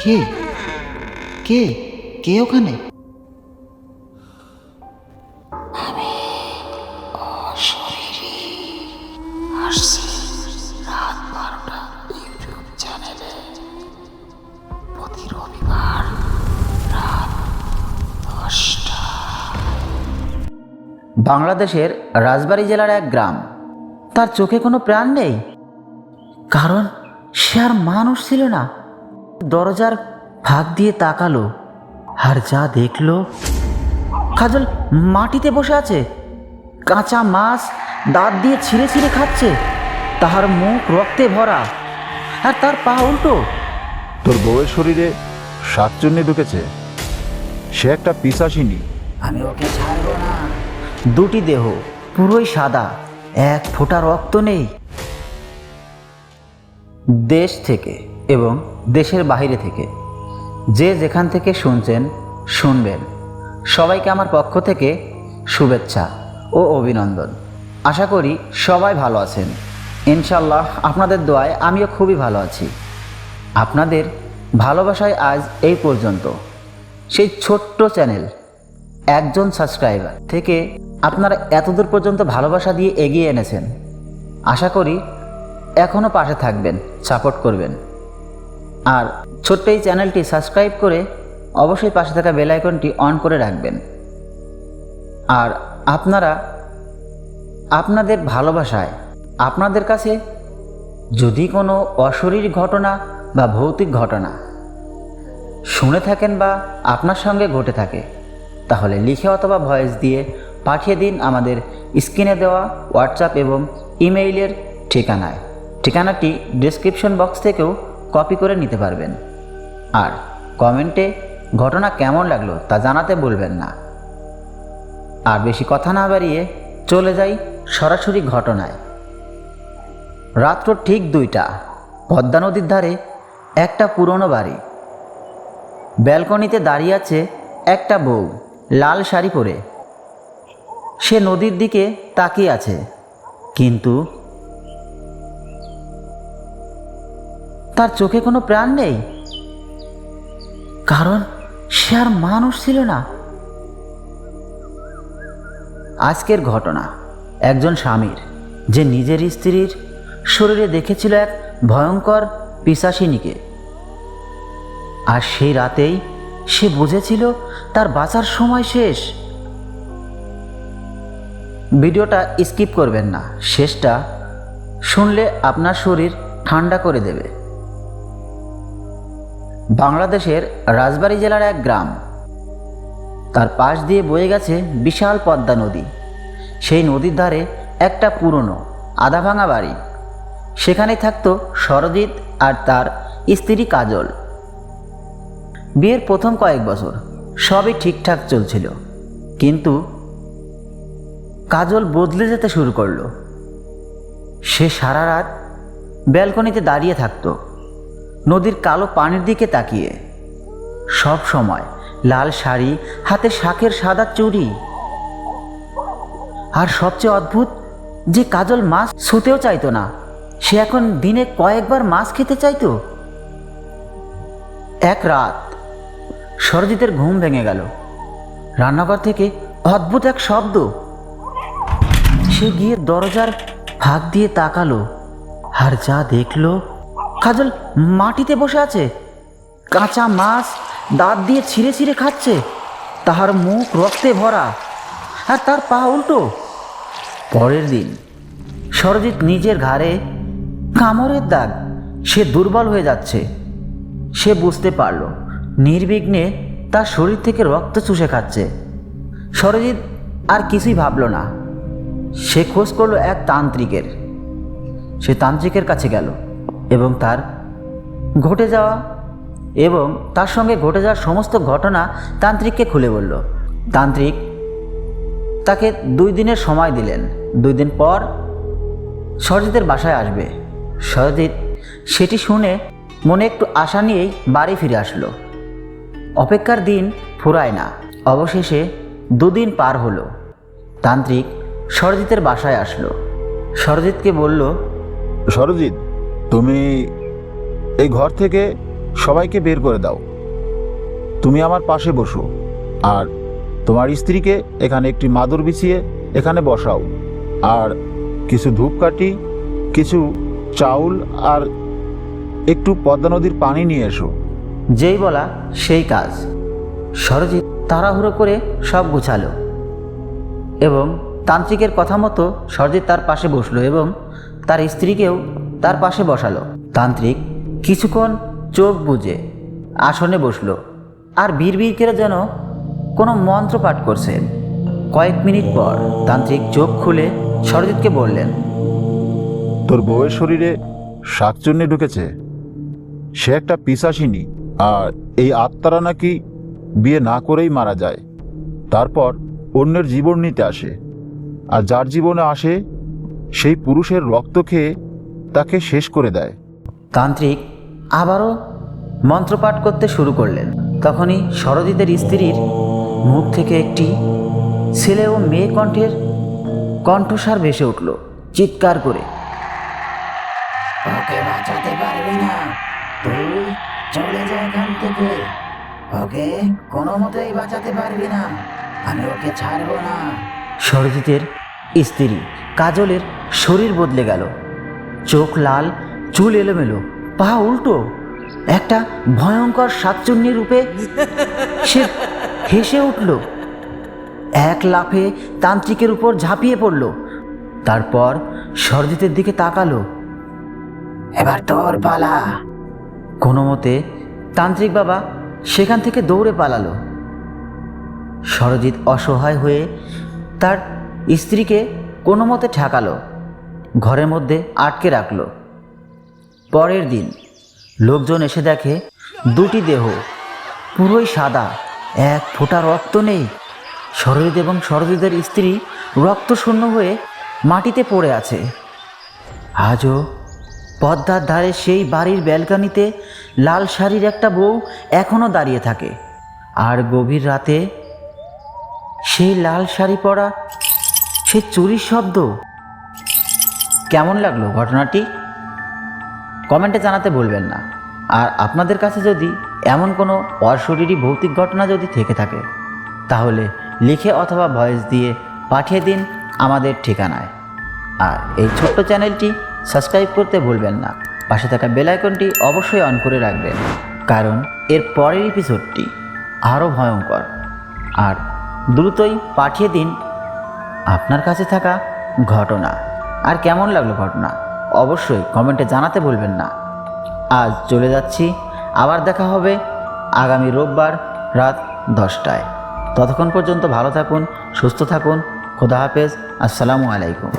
কে কে কে ওখানে? বাংলাদেশের রাজবাড়ী জেলার এক গ্রাম। তার চোখে কোনো প্রাণ নেই, কারণ সে আর মানুষ ছিল না। দরজার ফাঁক দিয়ে তাকালো, আর যা দেখলো, কাজল মাটিতে বসে আছে, কাঁচা মাছ দাঁত দিয়ে ছিঁড়ে ছিঁড়ে খাচ্ছে, তাহার মুখ রক্তে ভরা, আর তার পা উল্টো। তোর বউয়ের শরীরে শাকচুন্নি ঢুকেছে, সে একটা পিশাচিনী। আমি ওকে ছাড়বো না। দুটি দেহ পুরোই সাদা, এক ফোঁটা রক্ত নেই। দেশ থেকে এবং দেশের বাইরে থেকে যে যেখান থেকে শুনছেন শুনবেন, সবাইকে আমার পক্ষ থেকে শুভেচ্ছা ও অভিনন্দন। আশা করি সবাই ভালো আছেন। ইনশাল্লাহ আপনাদের দোয়ায় আমিও খুবই ভালো আছি। আপনাদের ভালোবাসায় আজ এই পর্যন্ত। সেই ছোট্ট চ্যানেল একজন সাবস্ক্রাইবার থেকে আপনারা এতদূর পর্যন্ত ভালোবাসা দিয়ে এগিয়ে এনেছেন। আশা করি এখনও পাশে থাকবেন, সাপোর্ট করবেন। আর ছোট্ট এই চ্যানেলটি সাবস্ক্রাইব করে অবশ্যই পাশে থাকা বেল আইকনটি অন করে রাখবেন। আর আপনারা আপনাদের ভালোবাসায় আপনাদের কাছে যদি কোনো অশরীরী ঘটনা বা ভৌতিক ঘটনা শুনে থাকেন বা আপনার সঙ্গে ঘটে থাকে, তাহলে লিখে অথবা ভয়েস দিয়ে পাঠিয়ে দিন আমাদের স্ক্রিনে দেওয়া হোয়াটসঅ্যাপ এবং ইমেইলের ঠিকানায়। ঠিকানাটি ডেসক্রিপশন বক্স থেকেও কপি করে নিতে পারবেন। আর কমেন্টে ঘটনা কেমন লাগলো তা জানাতে ভুলবেন না। আর বেশি কথা না বাড়িয়ে চলে যাই সরাসরি ঘটনায়। রাত্র ঠিক 2টা, পদ্মা নদীর ধারে একটা পুরনো বাড়ি। ব্যালকনিতে দাঁড়িয়ে আছে একটা বউ, লাল শাড়ি পরে। সে নদীর দিকে তাকিয়ে আছে, কিন্তু তার চোখে কোনো প্রাণ নেই, কারণ সে আর মানুষ ছিল না। আজকের ঘটনা একজন স্বামীর, যে নিজের স্ত্রীর শরীরে দেখেছিল এক ভয়ঙ্কর পিশাচিনীকে। আর সেই রাতেই সে বুঝেছিল তার বাঁচার সময় শেষ। ভিডিওটা স্কিপ করবেন না, শেষটা শুনলে আপনার শরীর ঠান্ডা করে দেবে। বাংলাদেশের রাজবাড়ী জেলার এক গ্রাম, তার পাশ দিয়ে বয়ে গেছে বিশাল পদ্মা নদী। সেই নদীর ধারে একটা পুরনো আধা ভাঙা বাড়ি। সেখানে থাকতো সরজিৎ আর তার স্ত্রী কাজল। বিয়ের প্রথম কয়েক বছর সবই ঠিকঠাক চলছিল, কিন্তু কাজল বদলে যেতে শুরু করলো। সে সারা রাত ব্যালকনিতে দাঁড়িয়ে থাকতো, নদীর কালো পানির দিকে তাকিয়ে। সব সময় লাল শাড়ি, হাতে শাঁখের সাদা চুড়ি। আর সবচেয়ে অদ্ভুত যে কাজল মাছ ছুঁতেও চাইতো না, সে এখন দিনে কয়েকবার মাছ খেতে চাইতো। এক রাত সরজিতের ঘুম ভেঙে গেল। রান্নাঘর থেকে অদ্ভুত এক শব্দ। সে গিয়ে দরজার ফাঁক দিয়ে তাকালো, আর যা দেখলো, কাজল মাটিতে বসে আছে, কাঁচা মাছ দাঁত দিয়ে ছিঁড়ে ছিঁড়ে খাচ্ছে, তাহার মুখ রক্তে ভরা, আর তার পা উল্টো। পরের দিন সরজিৎ নিজের ঘাড়ে কামড়ের দাগ। সে দুর্বল হয়ে যাচ্ছে। সে বুঝতে পারল নির্বিঘ্নে তার শরীর থেকে রক্ত চুষে খাচ্ছে। সরজিৎ আর কিছুই ভাবল না। সে খোঁজ করলো এক তান্ত্রিকের। সে তান্ত্রিকের কাছে গেল এবং তার সঙ্গে ঘটে যাওয়ার সমস্ত ঘটনা তান্ত্রিককে খুলে বলল। তান্ত্রিক তাকে 2 দিনের সময় দিলেন। 2 দিন পর সরজিতের বাসায় আসবে। সরজিৎ সেটি শুনে মনে একটু আশা নিয়েই বাড়ি ফিরে আসলো। অপেক্ষার দিন ফুরায় না। অবশেষে 2 দিন পার হলো। তান্ত্রিক সরজিতের বাসায় আসলো। সরজিৎকে বলল, সরজিৎ, তুমি এই ঘর থেকে সবাইকে বের করে দাও। তুমি আমার পাশে বসো, আর তোমার স্ত্রীকে এখানে একটি মাদুর বিছিয়ে এখানে বসাও, আর কিছু ধূপকাঠি, কিছু চাউল আর একটু পদ্মা নদীর পানি নিয়ে এসো। যেই বলা সেই কাজ। সরজিৎ তাড়াহুড়ো করে সব গুছালো এবং তান্ত্রিকের কথা মতো সরজিৎ তার পাশে বসলো এবং তার স্ত্রীকেও তার পাশে বসালো। তান্ত্রিক কিছুক্ষণ চোখ বুজে আসনে বসলো আর বিড়বিড় করে যেন কোনো মন্ত্র পাঠ করছেন। কয়েক মিনিট পর তান্ত্রিক চোখ খুলে সরজিৎকে বললেন, তোর বউয়ের শরীরে শাকচুন্নি ঢুকেছে। সে একটা পিশাচিনী, আর এই আত্মারা নাকি বিয়ে না করেই মারা যায়, তারপর অন্যের জীবন নিতে আসে, আর যার জীবনে আসে সেই পুরুষের রক্ত খেয়ে তাকে শেষ করে দেয়। তান্ত্রিক আবারও মন্ত্রপাঠ করতে শুরু করলেন। তখনই সরজিতের স্ত্রীর মুখ থেকে একটি ছেলে ও মেয়ে কণ্ঠের কণ্ঠস্বর ভেসে উঠল চিৎকার করে, ওকে বাঁচাতে পারবি না, তুই চলে যা এখান থেকে। ওকে কোনো মতেই বাঁচাতে পারবি না, আমি ওকে ছাড়বো না। সরজিতের স্ত্রী কাজলের শরীর বদলে গেল, চোখ লাল, চুল এলোমেলো, পা উল্টো। একটা ভয়ঙ্কর শাকচুন্নি রূপে সে হেসে উঠল, এক লাফে তান্ত্রিকের উপর ঝাঁপিয়ে পড়ল। তারপর সরজিতের দিকে তাকালো। এবার তোর পালা। কোনো মতে তান্ত্রিক বাবা সেখান থেকে দৌড়ে পালালো। সরজিৎ অসহায় হয়ে তার স্ত্রীকে কোনো মতে ঠেকালো, ঘরের মধ্যে আটকে রাখলো। পরের দিন লোকজন এসে দেখে দুটি দেহ পুরোই সাদা, এক ফোঁটা রক্ত নেই। সরজিৎ এবং সরজিতের স্ত্রী রক্তশূন্য হয়ে মাটিতে পড়ে আছে। আজও পদ্মার ধারে সেই বাড়ির ব্যালকনিতে লাল শাড়ির একটা বউ এখনও দাঁড়িয়ে থাকে, আর গভীর রাতে সেই লাল শাড়ি পরা সে চুরির শব্দ। কেমন লাগলো ঘটনাটি? কমেন্টে জানাতে ভুলবেন না। আর আপনাদের কাছে যদি এমন কোনো অশরীরী ভৌতিক ঘটনা যদি থেকে থাকে, তাহলে লিখে অথবা ভয়েস দিয়ে পাঠিয়ে দিন আমাদের ঠিকানায়। আর এই ছোট্ট চ্যানেলটি সাবস্ক্রাইব করতে ভুলবেন না, পাশে থাকা বেল আইকনটি অবশ্যই অন করে রাখবেন, কারণ এর পরের এপিসোডটি আরও ভয়ঙ্কর। আর দ্রুতই পাঠিয়ে দিন আপনার কাছে থাকা ঘটনা। আর কেমন লাগলো ঘটনা অবশ্যই কমেন্টে জানাতে ভুলবেন না। আজ চলে যাচ্ছি, আবার দেখা হবে আগামী রোববার রাত 10টায়। ততক্ষণ পর্যন্ত ভালো থাকুন, সুস্থ থাকুন। খোদা হাফেজ। আসসালামু আলাইকুম।